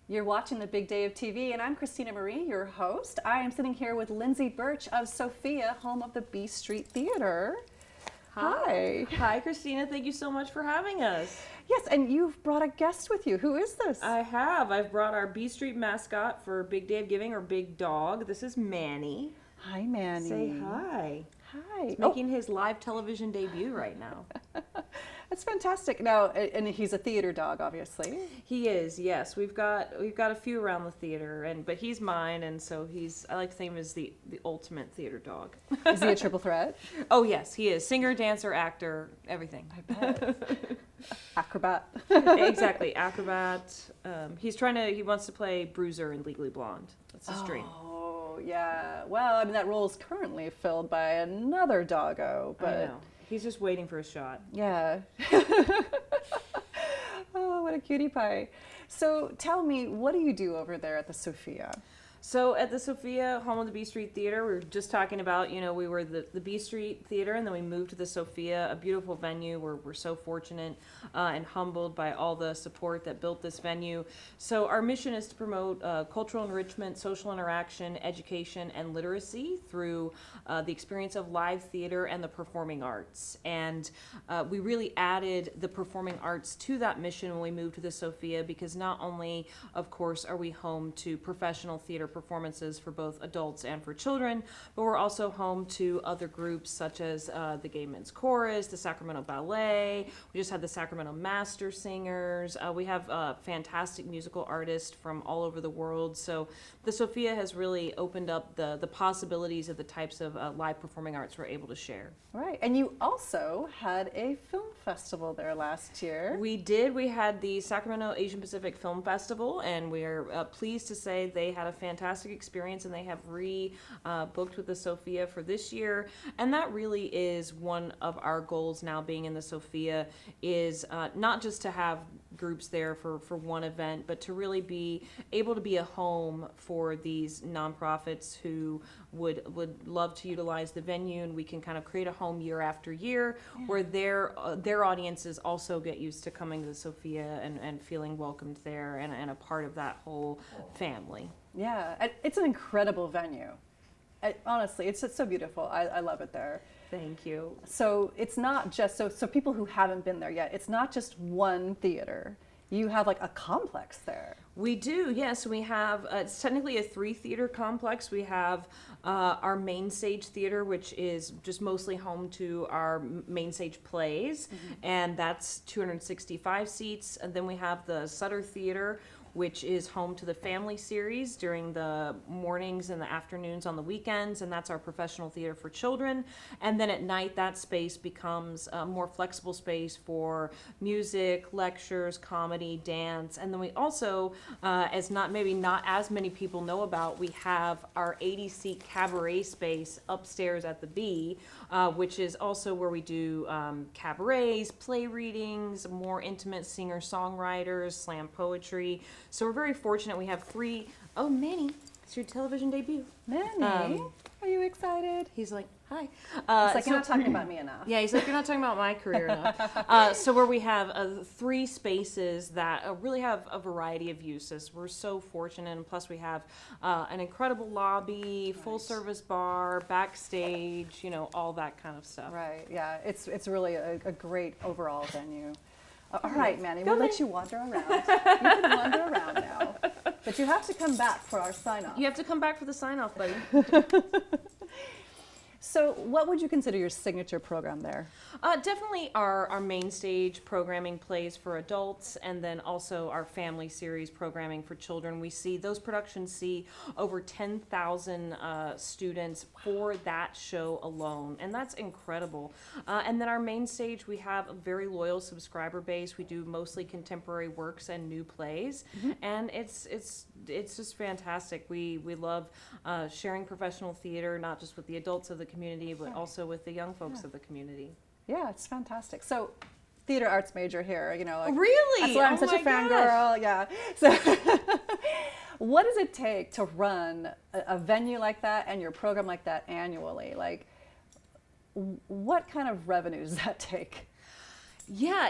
You're watching The Big Day of TV, and I'm Christina Marie, your host. I am sitting here with Lyndsay Burch of Sofia, home of the B Street Theater. Hi. Hi, Christina. Thank you so much for having us. Yes, and you've brought a guest with you. Who is this? I have. I've brought our B Street mascot for Big Day of Giving, or Big Dog. This is Manny. Hi, Manny. Say hi. Hi. He's making his live television debut right now. That's fantastic. Now, and he's a theater dog, obviously. He is, yes. We've got a few around the theater, but he's mine, and so I like to think of him as the ultimate theater dog. Is he a triple threat? Oh yes, he is. Singer, dancer, actor, everything. I bet. Acrobat. Exactly, acrobat. He wants to play Bruiser in Legally Blonde. That's his dream. Oh, yeah. Well, I mean, that role is currently filled by another doggo, but... I know. He's just waiting for a shot. Yeah. Oh, what a cutie pie. So tell me, what do you do over there at the Sofia? So at the Sofia, home of the B Street Theater, we were just talking about, we were the B Street Theater, and then we moved to the Sofia, a beautiful venue where we're so fortunate and humbled by all the support that built this venue. So our mission is to promote cultural enrichment, social interaction, education, and literacy through the experience of live theater and the performing arts. And we really added the performing arts to that mission when we moved to the Sofia, because not only, of course, are we home to professional theater performances for both adults and for children, but we're also home to other groups such as the Gay Men's Chorus, the Sacramento Ballet. We just had the Sacramento Master Singers. We have fantastic musical artists from all over the world. So the Sofia has really opened up the possibilities of the types of live performing arts we're able to share. Right, and you also had a film festival there last year. We did. We had the Sacramento Asian Pacific Film Festival, and we are pleased to say they had a fantastic experience, and they have booked with the Sofia for this year. And that really is one of our goals now, being in the Sofia, is not just to have groups there for one event, but to really be able to be a home for these nonprofits who would love to utilize the venue, and we can kind of create a home year after year where their audiences also get used to coming to the Sofia and feeling welcomed there and a part of that whole family. Yeah, it's an incredible venue. Honestly, it's so beautiful. I love it there. Thank you. So it's not just, so people who haven't been there yet, it's not just one theater. You have like a complex there. We do, yes. We have, it's technically a 3-theater complex. We have our main stage theater, which is just mostly home to our main stage plays, and that's 265 seats. And then we have the Sutter Theater, which is home to the family series during the mornings and the afternoons on the weekends, and that's our professional theater for children. And then at night, that space becomes a more flexible space for music, lectures, comedy, dance. And then we also, maybe not as many people know about, we have our 80-seat cabaret space upstairs at the B, which is also where we do cabarets, play readings, more intimate singer-songwriters, slam poetry. So we're very fortunate. We have 3. Oh, Manny, it's your television debut. Manny, are you excited? He's like, hi. It's like, you're not talking about me enough. Yeah, he's like, you're not talking about my career enough. So where we have 3 spaces that really have a variety of uses. We're so fortunate, and plus we have an incredible lobby, full-service bar, backstage, all that kind of stuff. Right, yeah, it's really a great overall venue. All right, Manny, we'll let you wander around. You can wander around now. But you have to come back for our sign-off. You have to come back for the sign-off, buddy. So what would you consider your signature program there? Definitely our main stage programming plays for adults, and then also our family series programming for children. Those productions see over 10,000 students for that show alone, and that's incredible. And then our main stage, we have a very loyal subscriber base. We do mostly contemporary works and new plays, and it's just fantastic. We love sharing professional theater, not just with the adults of the community, but also with the young folks of the community. Yeah, it's fantastic. So, theater arts major here, Really? That's why I'm such a fangirl. Yeah. So, what does it take to run a venue like that and your program like that annually? Like, what kind of revenue does that take? Yeah,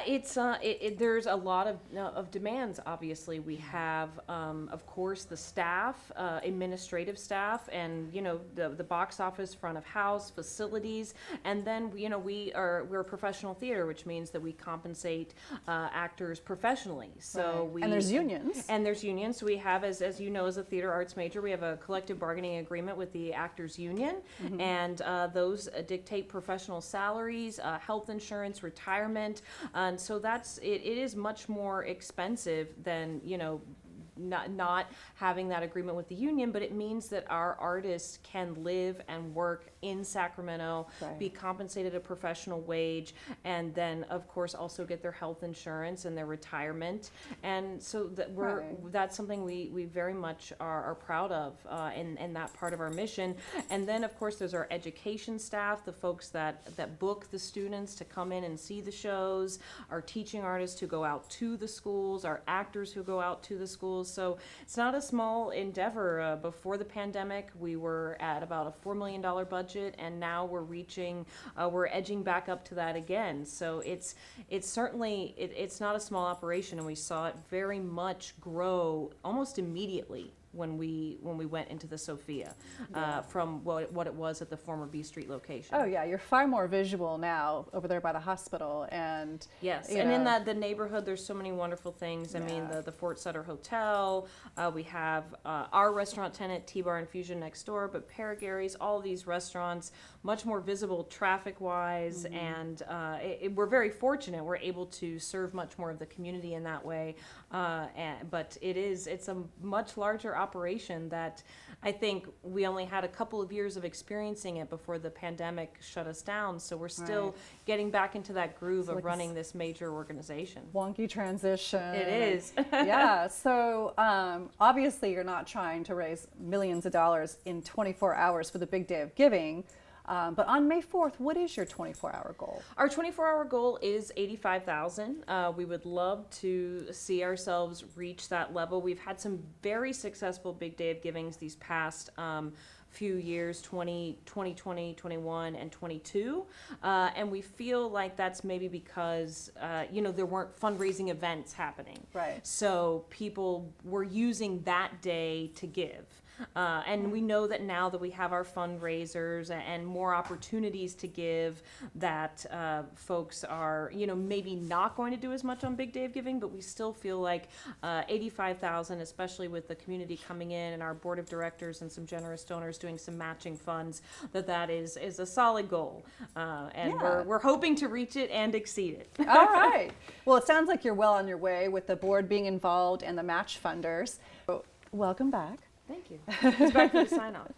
there's a lot of demands. Obviously, we have, of course, the staff, administrative staff, and the box office, front of house, facilities, and then we're a professional theater, which means that we compensate actors professionally. So and there's unions. And there's unions. So we have, as you know, as a theater arts major, we have a collective bargaining agreement with the Actors Union, and those dictate professional salaries, health insurance, retirement. And so it is much more expensive than, not having that agreement with the union, but it means that our artists can live and work in Sacramento, be compensated a professional wage, and then of course also get their health insurance and their retirement. And so that's something we very much are proud of in that part of our mission. And then of course there's our education staff, the folks that book the students to come in and see the shows, our teaching artists who go out to the schools, our actors who go out to the schools. So it's not a small endeavor. Before the pandemic, we were at about a $4 million budget, and now we're edging back up to that again. So it's certainly, it's not a small operation, and we saw it very much grow almost immediately when we went into the Sofia, from what it was at the former B Street location. Oh yeah, you're far more visual now over there by the hospital, and yes, and in the neighborhood, there's so many wonderful things. I mean, the Fort Sutter Hotel, we have our restaurant tenant Tea Bar and Fusion next door, but Paragary's, all of these restaurants, much more visible traffic-wise, and we're very fortunate. We're able to serve much more of the community in that way, but it's a much larger operation that I think we only had a couple of years of experiencing it before the pandemic shut us down. So we're still getting back into that groove of running this major organization. Wonky transition. It is. Yeah. So obviously you're not trying to raise millions of dollars in 24 hours for the big day of giving. But on May 4th, what is your 24-hour goal? Our 24-hour goal is $85,000. We would love to see ourselves reach that level. We've had some very successful Big Day of Givings these past few years, 2020, 21, and 22. And we feel like that's maybe because, there weren't fundraising events happening. Right. So people were using that day to give. And we know that now that we have our fundraisers and more opportunities to give, that folks are, maybe not going to do as much on Big Day of Giving, but we still feel like $85,000, especially with the community coming in and our board of directors and some generous donors doing some matching funds, that is a solid goal. And we're hoping to reach it and exceed it. All right. Well, it sounds like you're well on your way with the board being involved and the match funders. So, welcome back. Thank you. It's back for the sign off.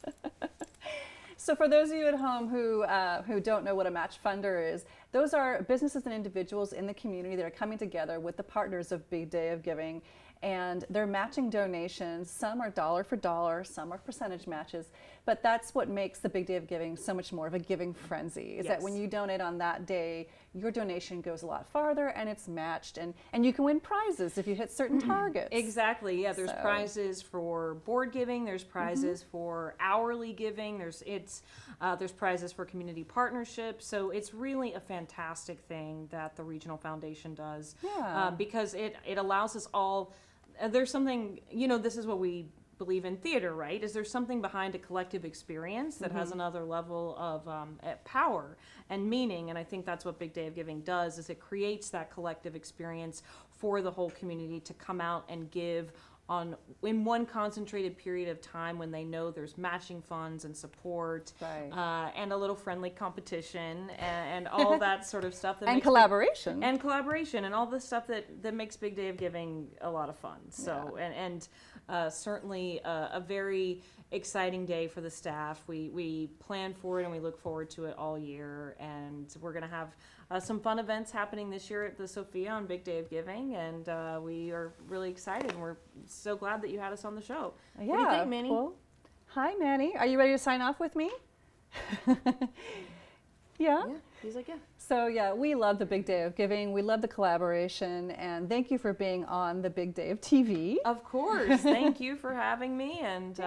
So for those of you at home who don't know what a match funder is, those are businesses and individuals in the community that are coming together with the partners of Big Day of Giving, and they're matching donations. Some are dollar for dollar, some are percentage matches, but that's what makes the Big Day of Giving so much more of a giving frenzy, is that when you donate on that day, your donation goes a lot farther and it's matched, and you can win prizes if you hit certain targets. Exactly, yeah, there's prizes for board giving, there's prizes for hourly giving, there's prizes for community partnerships, so it's really a fantastic thing that the Regional Foundation does, because it allows us all, there's something, this is what we believe in theater, right? Is there something behind a collective experience that has another level of power and meaning? And I think that's what Big Day of Giving does, is it creates that collective experience for the whole community to come out and give in one concentrated period of time when they know there's matching funds and support, and a little friendly competition and all that sort of stuff. And collaboration. And all the stuff that makes Big Day of Giving a lot of fun. So, and certainly a very exciting day for the staff. We plan for it and we look forward to it all year, and we're going to have some fun events happening this year at the Sofia on Big Day of Giving, and we are really excited, and we're so glad that you had us on the show. Yeah. What do you think, Manny? Well, hi, Manny. Are you ready to sign off with me? Yeah? He's like, yeah. So yeah, we love the Big Day of Giving. We love the collaboration, and thank you for being on the Big Day of TV. Of course. Thank you for having me, and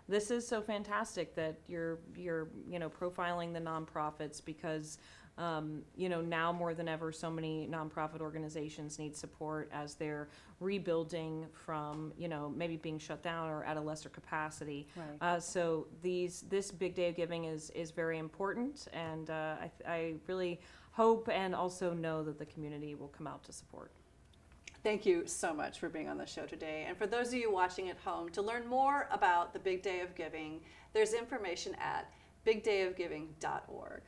this is so fantastic that you're profiling the nonprofits, because now more than ever, so many nonprofit organizations need support as they're rebuilding from, maybe being shut down or at a lesser capacity. Right. So this big day of giving is very important, and I really hope and also know that the community will come out to support. Thank you so much for being on the show today. And for those of you watching at home, to learn more about the Big Day of Giving, there's information at bigdayofgiving.org.